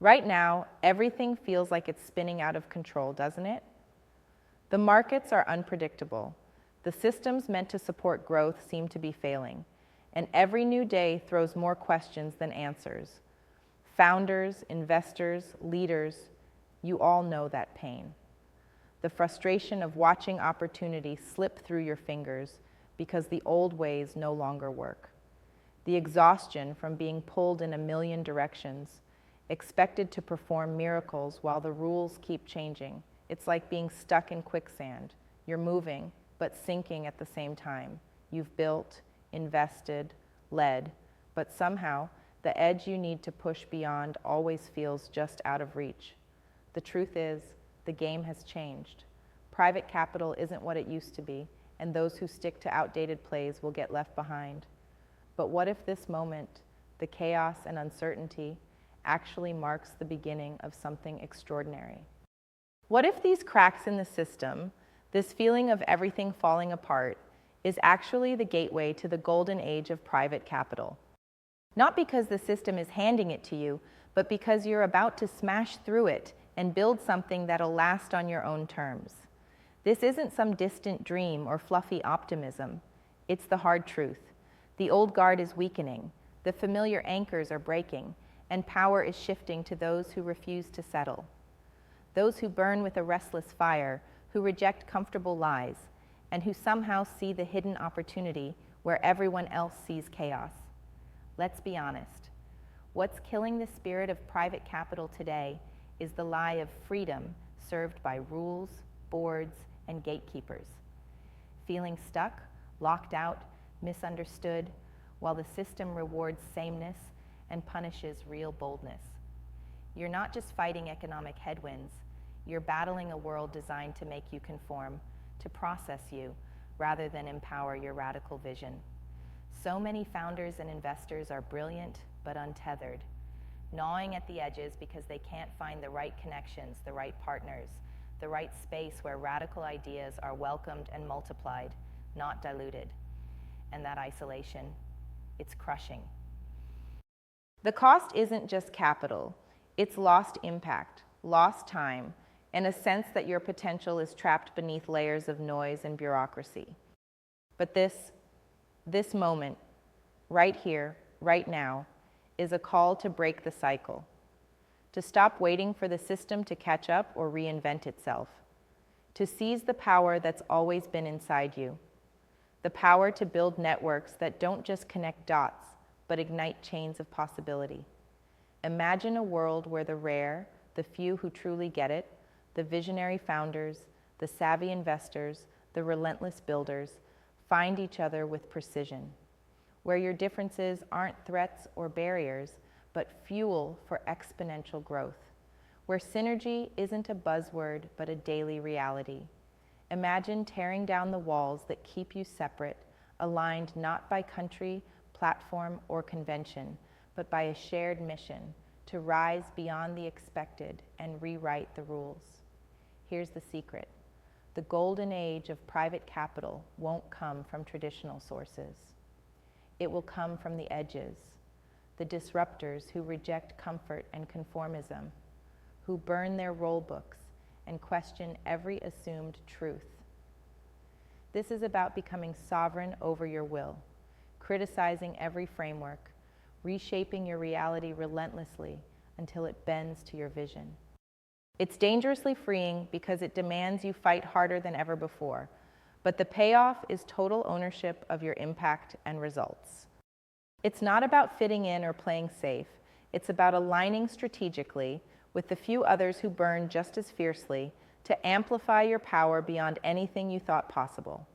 Right now, everything feels like it's spinning out of control, doesn't it? The markets are unpredictable. The systems meant to support growth seem to be failing, and every new day throws more questions than answers. Founders, investors, leaders, you all know that pain. The frustration of watching opportunity slip through your fingers because the old ways no longer work. The exhaustion from being pulled in a million directions, expected to perform miracles while the rules keep changing. It's like being stuck in quicksand. You're moving, but sinking at the same time. You've built, invested, led, but somehow the edge you need to push beyond always feels just out of reach. The truth is, the game has changed. Private capital isn't what it used to be, and those who stick to outdated plays will get left behind. But what if this moment, the chaos and uncertainty, actually marks the beginning of something extraordinary? What if these cracks in the system, this feeling of everything falling apart, is actually the gateway to the golden age of private capital? Not because the system is handing it to you, but because you're about to smash through it and build something that'll last on your own terms. This isn't some distant dream or fluffy optimism. It's the hard truth. The old guard is weakening, the familiar anchors are breaking, and power is shifting to those who refuse to settle. Those who burn with a restless fire, who reject comfortable lies, and who somehow see the hidden opportunity where everyone else sees chaos. Let's be honest. What's killing the spirit of private capital today is the lie of freedom served by rules, boards, and gatekeepers. Feeling stuck, locked out, misunderstood, while the system rewards sameness and punishes real boldness. You're not just fighting economic headwinds, you're battling a world designed to make you conform, to process you, rather than empower your radical vision. So many founders and investors are brilliant but untethered, gnawing at the edges because they can't find the right connections, the right partners, the right space where radical ideas are welcomed and multiplied, not diluted. And that isolation, it's crushing. The cost isn't just capital, it's lost impact, lost time, and a sense that your potential is trapped beneath layers of noise and bureaucracy. But this moment, right here, right now, is a call to break the cycle, to stop waiting for the system to catch up or reinvent itself, to seize the power that's always been inside you, the power to build networks that don't just connect dots, but ignite chains of possibility. Imagine a world where the rare, the few who truly get it, the visionary founders, the savvy investors, the relentless builders, find each other with precision, where your differences aren't threats or barriers, but fuel for exponential growth, where synergy isn't a buzzword, but a daily reality. Imagine tearing down the walls that keep you separate, aligned not by country, platform, or convention, but by a shared mission to rise beyond the expected and rewrite the rules. Here's the secret. The golden age of private capital won't come from traditional sources. It will come from the edges, the disruptors who reject comfort and conformism, who burn their rule books and question every assumed truth. This is about becoming sovereign over your will, criticizing every framework, reshaping your reality relentlessly until it bends to your vision. It's dangerously freeing because it demands you fight harder than ever before, but the payoff is total ownership of your impact and results. It's not about fitting in or playing safe. It's about aligning strategically with the few others who burn just as fiercely to amplify your power beyond anything you thought possible.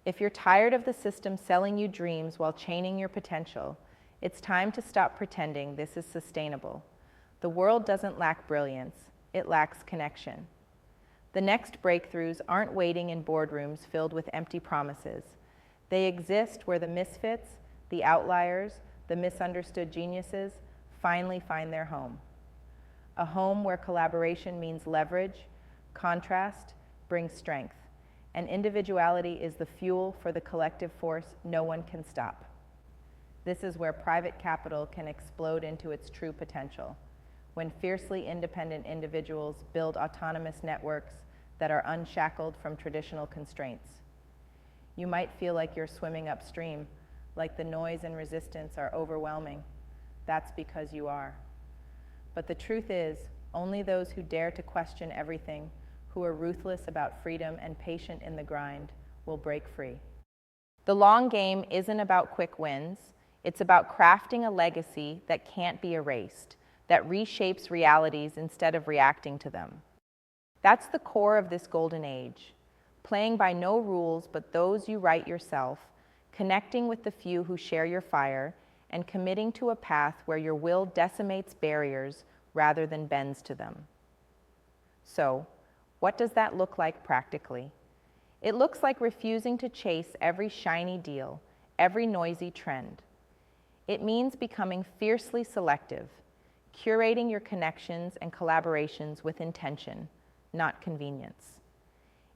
If you're tired of the system selling you dreams while chaining your potential, it's time to stop pretending this is sustainable. The world doesn't lack brilliance, it lacks connection. The next breakthroughs aren't waiting in boardrooms filled with empty promises. They exist where the misfits, the outliers, the misunderstood geniuses finally find their home. A home where collaboration means leverage, contrast brings strength, and individuality is the fuel for the collective force no one can stop. This is where private capital can explode into its true potential, when fiercely independent individuals build autonomous networks that are unshackled from traditional constraints. You might feel like you're swimming upstream, like the noise and resistance are overwhelming. That's because you are. But the truth is, only those who dare to question everything, who are ruthless about freedom and patient in the grind, will break free. The long game isn't about quick wins. It's about crafting a legacy that can't be erased, that reshapes realities instead of reacting to them. That's the core of this golden age. Playing by no rules but those you write yourself, connecting with the few who share your fire, and committing to a path where your will decimates barriers rather than bends to them. So, what does that look like practically? It looks like refusing to chase every shiny deal, every noisy trend. It means becoming fiercely selective, curating your connections and collaborations with intention, not convenience.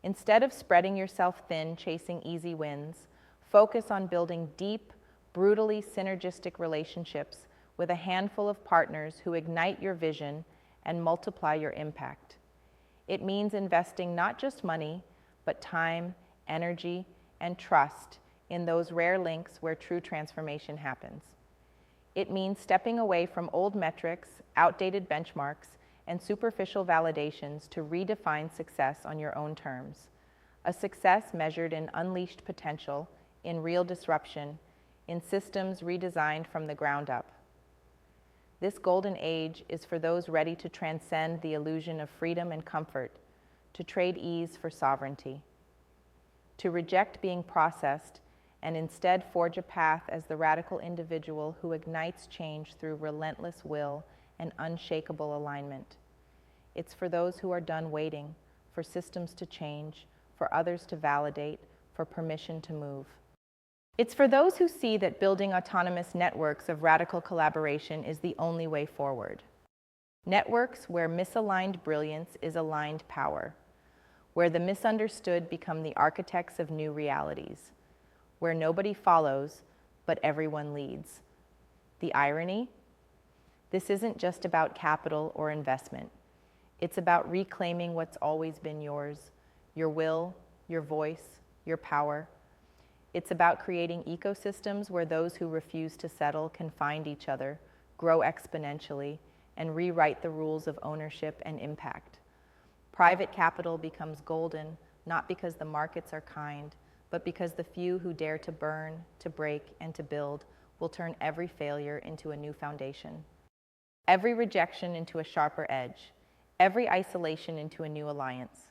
Instead of spreading yourself thin chasing easy wins, focus on building deep, brutally synergistic relationships with a handful of partners who ignite your vision and multiply your impact. It means investing not just money, but time, energy, and trust in those rare links where true transformation happens. It means stepping away from old metrics, outdated benchmarks, and superficial validations to redefine success on your own terms. A success measured in unleashed potential, in real disruption, in systems redesigned from the ground up. This golden age is for those ready to transcend the illusion of freedom and comfort, to trade ease for sovereignty, to reject being processed and instead forge a path as the radical individual who ignites change through relentless will and unshakable alignment. It's for those who are done waiting, for systems to change, for others to validate, for permission to move. It's for those who see that building autonomous networks of radical collaboration is the only way forward. Networks where misaligned brilliance is aligned power, where the misunderstood become the architects of new realities, where nobody follows, but everyone leads. The irony? This isn't just about capital or investment. It's about reclaiming what's always been yours, your will, your voice, your power. It's about creating ecosystems where those who refuse to settle can find each other, grow exponentially, and rewrite the rules of ownership and impact. Private capital becomes golden, not because the markets are kind, but because the few who dare to burn, to break, and to build will turn every failure into a new foundation. Every rejection into a sharper edge, every isolation into a new alliance.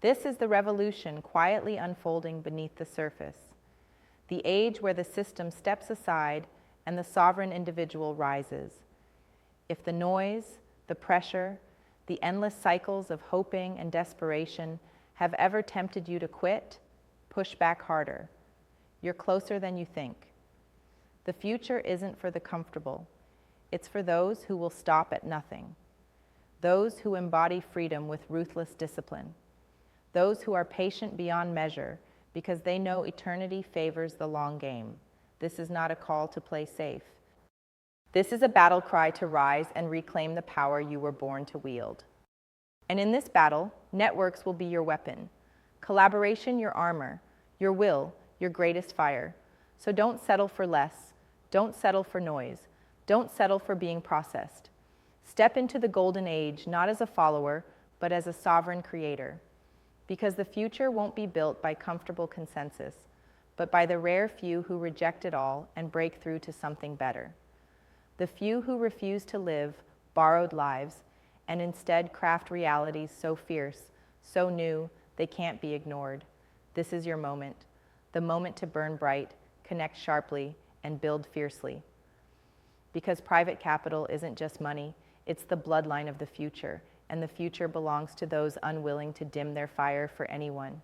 This is the revolution quietly unfolding beneath the surface. The age where the system steps aside and the sovereign individual rises. If the noise, the pressure, the endless cycles of hoping and desperation have ever tempted you to quit, push back harder. You're closer than you think. The future isn't for the comfortable. It's for those who will stop at nothing. Those who embody freedom with ruthless discipline. Those who are patient beyond measure because they know eternity favors the long game. This is not a call to play safe. This is a battle cry to rise and reclaim the power you were born to wield. And in this battle, networks will be your weapon, collaboration your armor, your will, your greatest fire. So don't settle for less. Don't settle for noise. Don't settle for being processed. Step into the golden age, not as a follower, but as a sovereign creator. Because the future won't be built by comfortable consensus, but by the rare few who reject it all and break through to something better. The few who refuse to live borrowed lives and instead craft realities so fierce, so new, they can't be ignored. This is your moment, the moment to burn bright, connect sharply, and build fiercely. Because private capital isn't just money, it's the bloodline of the future, and the future belongs to those unwilling to dim their fire for anyone.